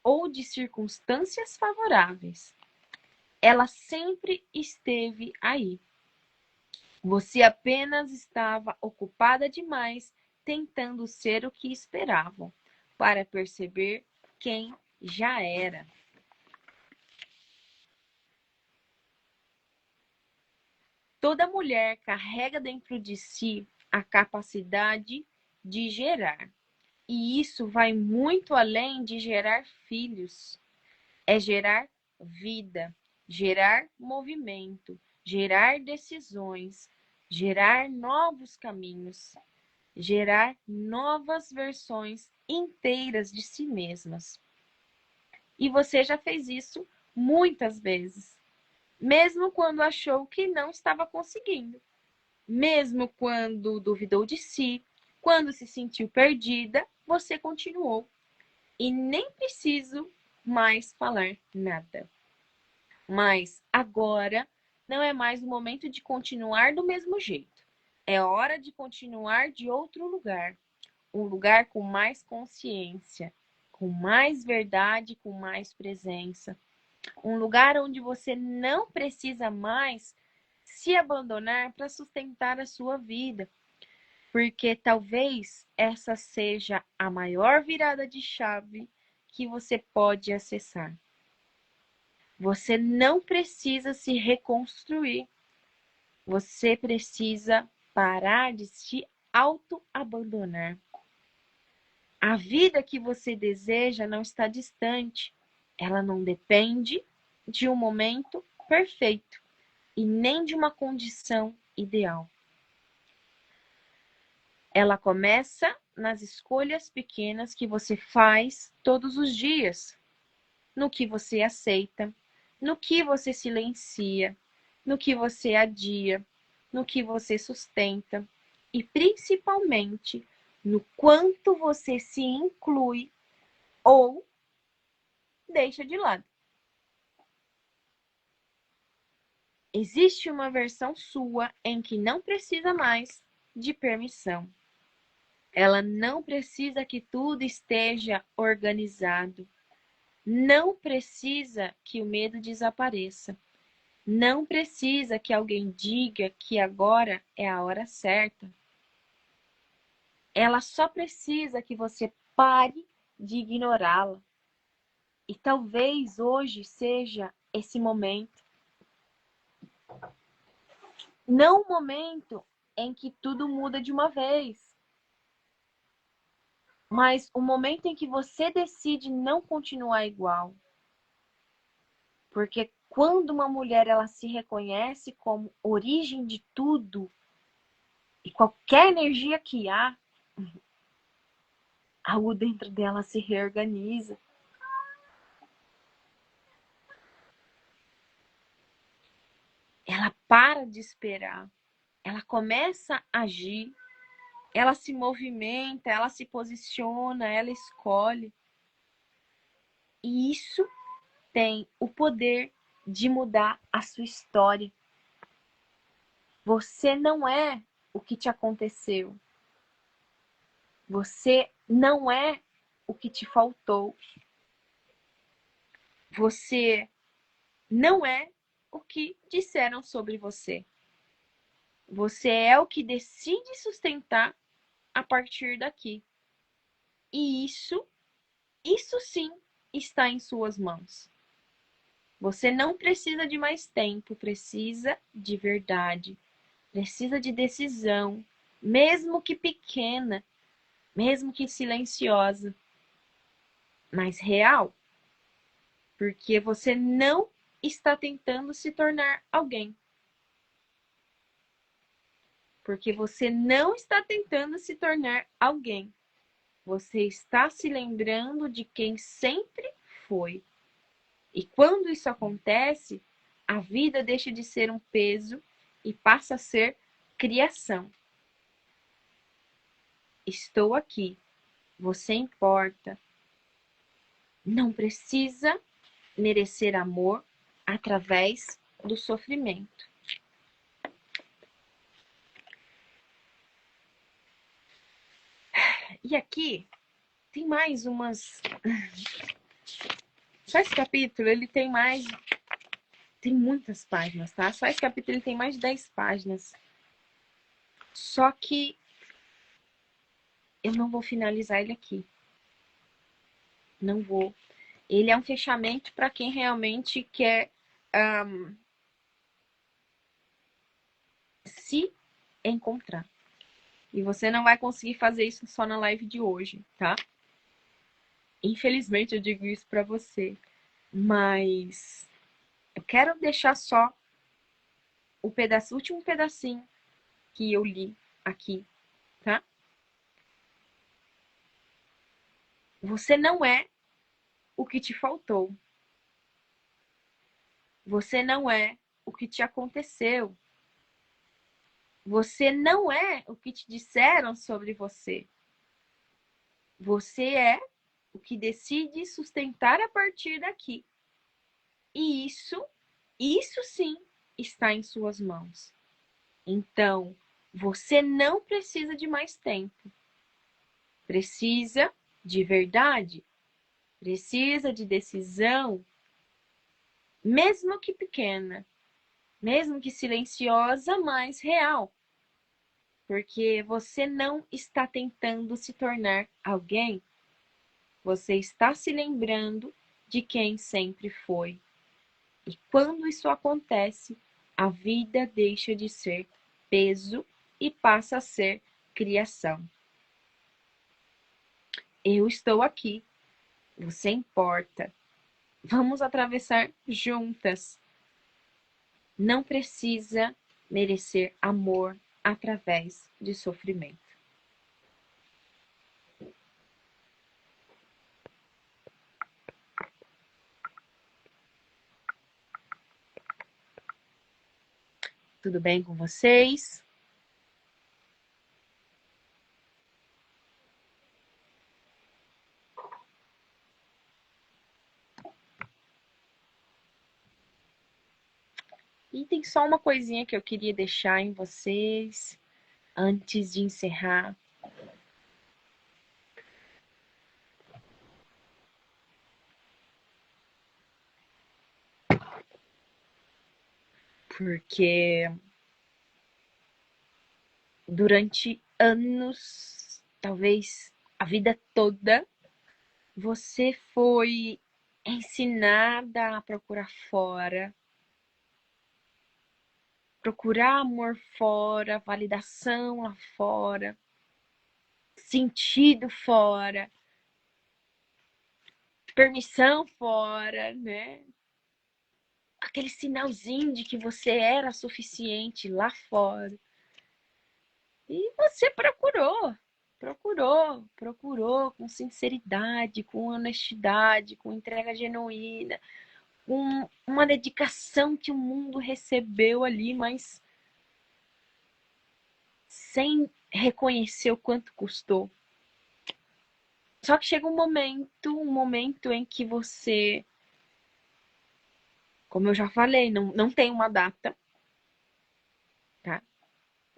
ou de circunstâncias favoráveis. Ela sempre esteve aí. Você apenas estava ocupada demais tentando ser o que esperavam, para perceber quem já era. Toda mulher carrega dentro de si a capacidade de gerar. E isso vai muito além de gerar filhos. É gerar vida, gerar movimento, gerar decisões, gerar novos caminhos, gerar novas versões inteiras de si mesmas. E você já fez isso muitas vezes, mesmo quando achou que não estava conseguindo, mesmo quando duvidou de si, quando se sentiu perdida, você continuou. E nem preciso mais falar nada. Mas agora não é mais o momento de continuar do mesmo jeito. É hora de continuar de outro lugar. Um lugar com mais consciência, com mais verdade, com mais presença. Um lugar onde você não precisa mais se abandonar para sustentar a sua vida. Porque talvez essa seja a maior virada de chave que você pode acessar. Você não precisa se reconstruir. Você precisa parar de se auto-abandonar. A vida que você deseja não está distante. Ela não depende de um momento perfeito e nem de uma condição ideal. Ela começa nas escolhas pequenas que você faz todos os dias, no que você aceita, no que você silencia, no que você adia, no que você sustenta e principalmente no quanto você se inclui ou deixa de lado. Existe uma versão sua em que não precisa mais de permissão. Ela não precisa que tudo esteja organizado. Não precisa que o medo desapareça. Não precisa que alguém diga que agora é a hora certa. Ela só precisa que você pare de ignorá-la. E talvez hoje seja esse momento. Não o momento em que tudo muda de uma vez, mas o momento em que você decide não continuar igual. Porque quando uma mulher ela se reconhece como origem de tudo e qualquer energia que há, algo dentro dela se reorganiza. Ela para de esperar, ela começa a agir, ela se movimenta, ela se posiciona, ela escolhe. E isso tem o poder de mudar a sua história. Você não é o que te aconteceu. Você não é o que te faltou. Você não é o que disseram sobre você. Você é o que decide sustentar a partir daqui. E isso sim, está em suas mãos. Você não precisa de mais tempo, precisa de verdade, precisa de decisão, mesmo que pequena, mesmo que silenciosa, mas real, porque você não está tentando se tornar alguém. Porque você não está tentando se tornar alguém. Você está se lembrando de quem sempre foi. E quando isso acontece, a vida deixa de ser um peso e passa a ser criação. Estou aqui. Você importa. Não precisa merecer amor através do sofrimento. E aqui tem mais umas. Só esse capítulo, ele tem mais. Tem muitas páginas, tá? Só esse capítulo ele tem mais de 10 páginas. Só que eu não vou finalizar ele aqui. Não vou. Ele é um fechamento para quem realmente quer se encontrar. E você não vai conseguir fazer isso só na live de hoje, tá? Infelizmente eu digo isso para você. Mas eu quero deixar só o último pedacinho que eu li aqui, tá? Você não é o que te faltou. Você não é o que te aconteceu. Você não é o que te disseram sobre você. Você é o que decide sustentar a partir daqui. E isso sim está em suas mãos. Então, você não precisa de mais tempo. Precisa de verdade. Precisa de decisão, mesmo que pequena, mesmo que silenciosa, mas real. Porque você não está tentando se tornar alguém, você está se lembrando de quem sempre foi. E quando isso acontece, a vida deixa de ser peso e passa a ser criação. Eu estou aqui, você importa. Vamos atravessar juntas. Não precisa merecer amor através de sofrimento. Tudo bem com vocês? E tem só uma coisinha que eu queria deixar em vocês antes de encerrar. Porque durante anos, talvez a vida toda, você foi ensinada a procurar fora, procurar amor fora, validação lá fora, sentido fora, permissão fora, né? Aquele sinalzinho de que você era suficiente lá fora. E você procurou com sinceridade, com honestidade, com entrega genuína, com uma dedicação que o mundo recebeu ali, mas sem reconhecer o quanto custou. Só que chega um momento em que você Como eu já falei, não tem uma data, tá?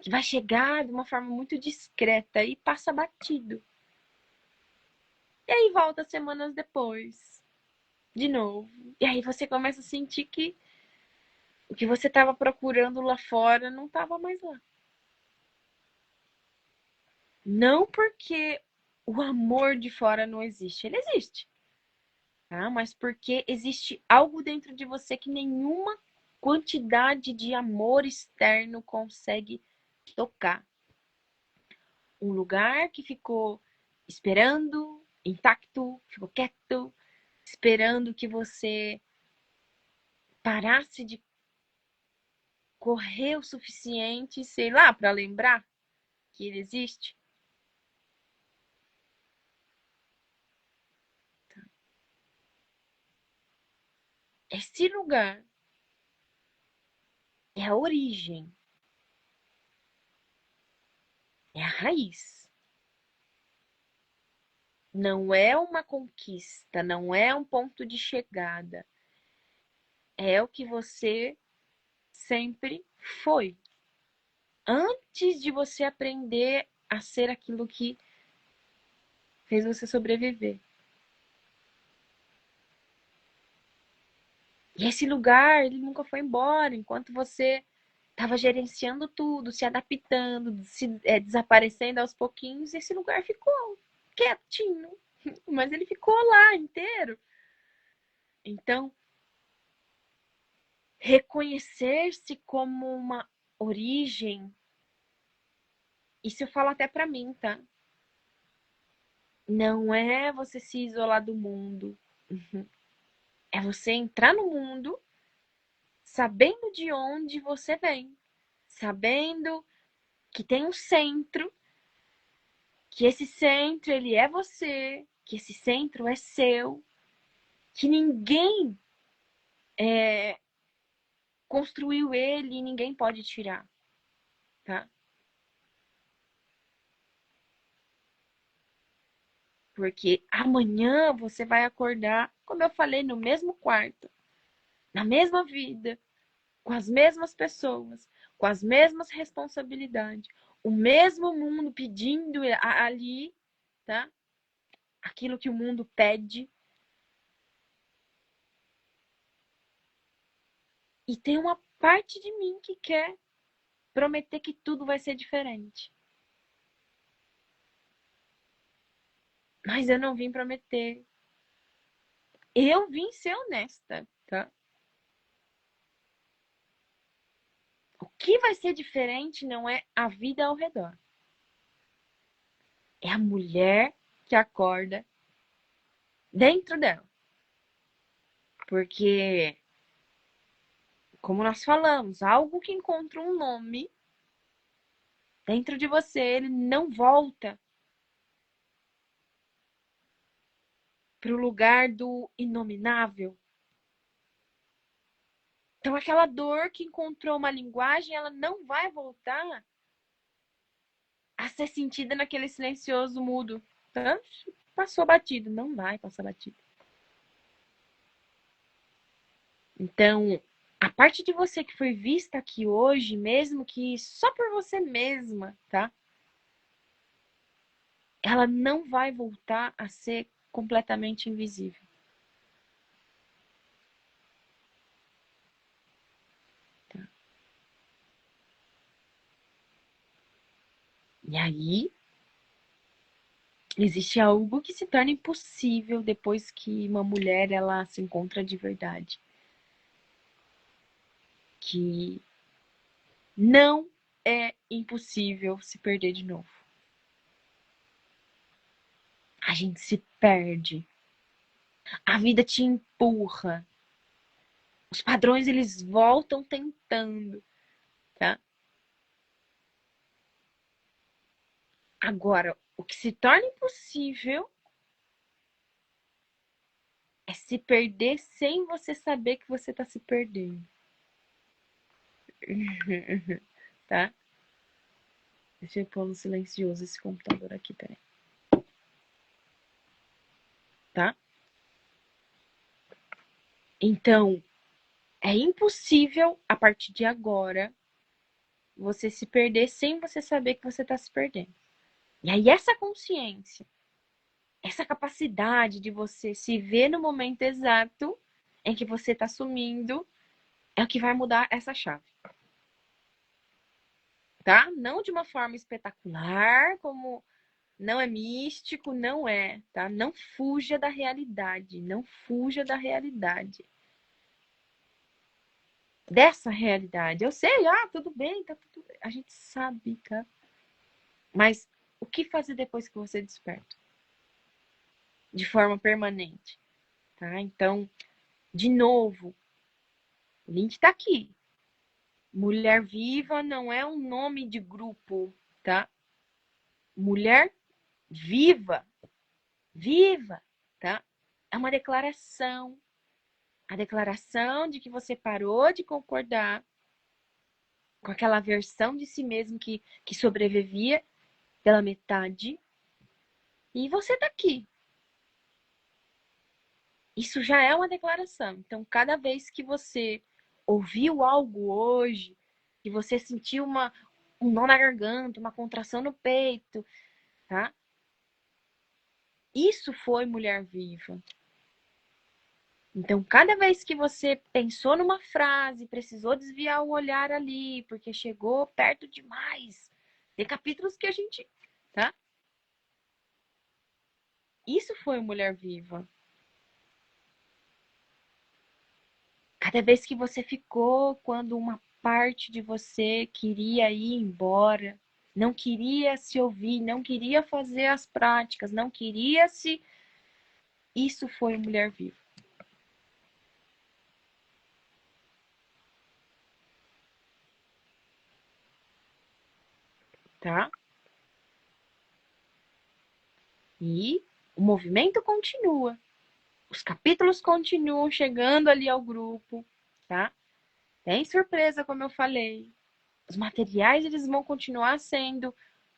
Que vai chegar de uma forma muito discreta e passa batido. E aí volta semanas depois, de novo. E aí você começa a sentir que o que você estava procurando lá fora não estava mais lá. Não porque o amor de fora não existe, ele existe, tá? Mas porque existe algo dentro de você que nenhuma quantidade de amor externo consegue tocar. Um lugar que ficou esperando, intacto, ficou quieto, esperando que você parasse de correr o suficiente, sei lá, para lembrar que ele existe. Esse lugar é a origem, é a raiz. Não é uma conquista, não é um ponto de chegada. É o que você sempre foi. Antes de você aprender a ser aquilo que fez você sobreviver. E esse lugar, ele nunca foi embora, enquanto você estava gerenciando tudo, se adaptando, desaparecendo aos pouquinhos, esse lugar ficou quietinho, mas ele ficou lá inteiro. Então, reconhecer-se como uma origem, isso eu falo até pra mim, tá? Não é você se isolar do mundo. É você entrar no mundo sabendo de onde você vem, sabendo que tem um centro, que esse centro ele é você, que esse centro é seu, que ninguém construiu ele e ninguém pode tirar, tá? Porque amanhã você vai acordar, como eu falei, no mesmo quarto, na mesma vida, com as mesmas pessoas, com as mesmas responsabilidades, o mesmo mundo pedindo ali, tá? Aquilo que o mundo pede. E tem uma parte de mim que quer prometer que tudo vai ser diferente. Mas eu não vim prometer. Eu vim ser honesta, tá? O que vai ser diferente não é a vida ao redor. É a mulher que acorda dentro dela. Porque, como nós falamos, algo que encontra um nome dentro de você, ele não volta para o lugar do inominável. Então, aquela dor que encontrou uma linguagem, ela não vai voltar a ser sentida naquele silencioso mudo. Então, passou batido. Não vai passar batido. Então, a parte de você que foi vista aqui hoje, mesmo que só por você mesma, tá? Ela não vai voltar a ser completamente invisível. Tá? E aí, existe algo que se torna impossível depois que uma mulher ela se encontra de verdade. Que não é impossível se perder de novo. A gente se perde. A vida te empurra. Os padrões eles voltam tentando, tá? Agora, o que se torna impossível é se perder sem você saber que você tá se perdendo. Tá? Deixa eu pôr no silencioso esse computador aqui, peraí. Tá? Então, É impossível, a partir de agora, você se perder sem você saber que você está se perdendo. E aí, essa consciência, essa capacidade de você se ver no momento exato em que você está sumindo, é o que vai mudar essa chave. Tá? Não de uma forma espetacular, como não é místico, não é, tá? Não fuja da realidade, não fuja da realidade. Dessa realidade. Eu sei, tudo bem, tá tudo bem. A gente sabe, tá? Mas o que fazer depois que você desperta? De forma permanente, tá? Então, de novo, o link tá aqui. Mulher Viva não é um nome de grupo, tá? Mulher Viva, viva, tá? É uma declaração. A declaração de que você parou de concordar com aquela versão de si mesmo que sobrevivia pela metade. E você tá aqui. Isso já é uma declaração. Então, cada vez que você ouviu algo hoje, que você sentiu um nó na garganta, uma contração no peito, tá? Isso foi mulher viva. Então, cada vez que você pensou numa frase, precisou desviar o olhar ali, porque chegou perto demais. Tem capítulos que a gente, tá? Isso foi mulher viva. Cada vez que você ficou quando uma parte de você queria ir embora, não queria se ouvir, não queria fazer as práticas, não queria se. Isso foi mulher viva. Tá? E o movimento continua. Os capítulos continuam chegando ali ao grupo, tá? Tem surpresa, como eu falei. Os materiais eles vão continuar sendo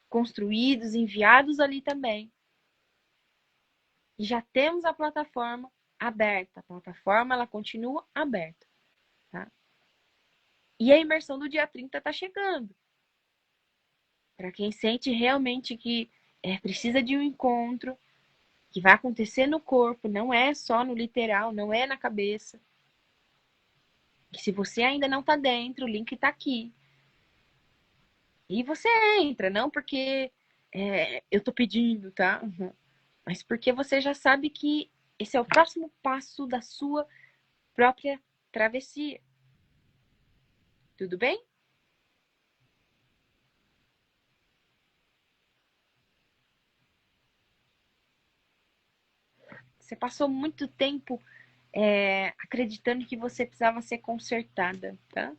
construídos, enviados ali também. E já temos a plataforma aberta. A plataforma ela continua aberta, tá? E a imersão do dia 30 está chegando. Para quem sente realmente que precisa de um encontro, que vai acontecer no corpo, não é só no literal, não é na cabeça. E se você ainda não está dentro, o link está aqui. E você entra, não porque eu estou pedindo, tá? Uhum. Mas porque você já sabe que esse é o próximo passo da sua própria travessia. Tudo bem? Você passou muito tempo acreditando que você precisava ser consertada, tá?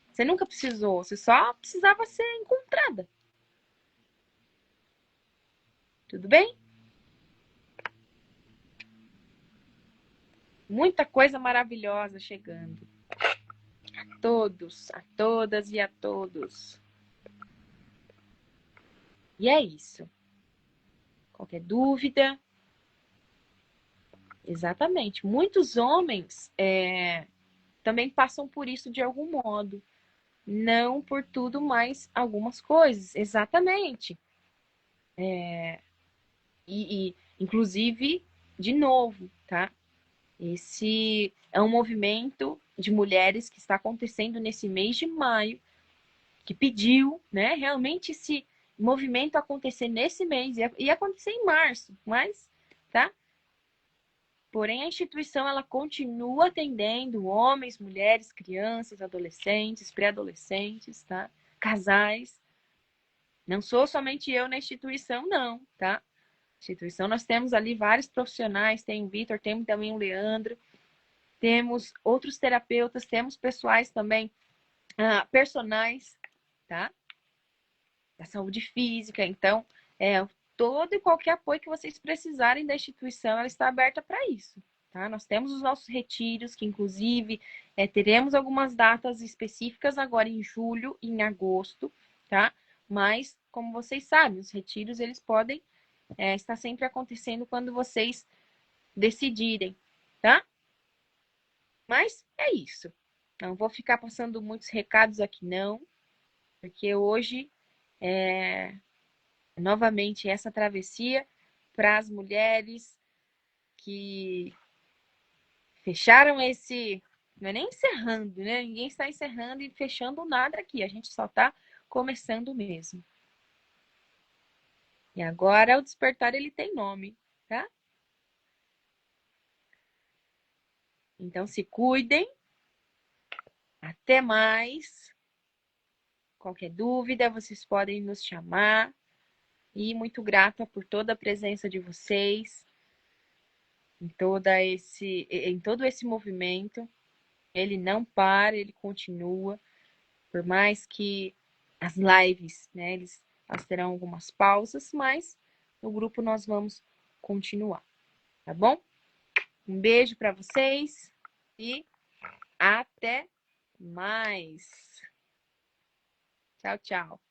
Você nunca precisou, você só precisava ser encontrada. Tudo bem? Muita coisa maravilhosa chegando. A todos, a todas e a todos. E é isso. Qualquer dúvida? Exatamente. Muitos homens também passam por isso de algum modo. Não por tudo, mas algumas coisas. Exatamente. Inclusive, de novo, tá? Esse é um movimento de mulheres que está acontecendo nesse mês de maio, que pediu, né, realmente esse movimento acontecer nesse mês, ia acontecer em março, mas, tá? Porém, a instituição, ela continua atendendo homens, mulheres, crianças, adolescentes, pré-adolescentes, tá? Casais. Não sou somente eu na instituição, não, tá? Instituição, nós temos ali vários profissionais, tem o Vitor, temos também o Leandro, temos outros terapeutas, temos pessoais também, personais, tá? Da saúde física. Então, todo e qualquer apoio que vocês precisarem da instituição, ela está aberta para isso. Tá? Nós temos os nossos retiros, que inclusive teremos algumas datas específicas agora em julho e em agosto, tá? Mas, como vocês sabem, os retiros eles podem estar sempre acontecendo quando vocês decidirem, tá? Mas é isso. Não vou ficar passando muitos recados aqui, não, porque hoje é novamente essa travessia para as mulheres que fecharam esse. Não é nem encerrando, né? Ninguém está encerrando e fechando nada aqui. A gente só está começando mesmo. E agora o despertar ele tem nome, tá? Então se cuidem. Até mais. Qualquer dúvida, vocês podem nos chamar. E muito grata por toda a presença de vocês em todo esse movimento. Ele não para, ele continua. Por mais que as lives, né, elas terão algumas pausas, mas no grupo nós vamos continuar, tá bom? Um beijo para vocês e até mais. Tchau, tchau.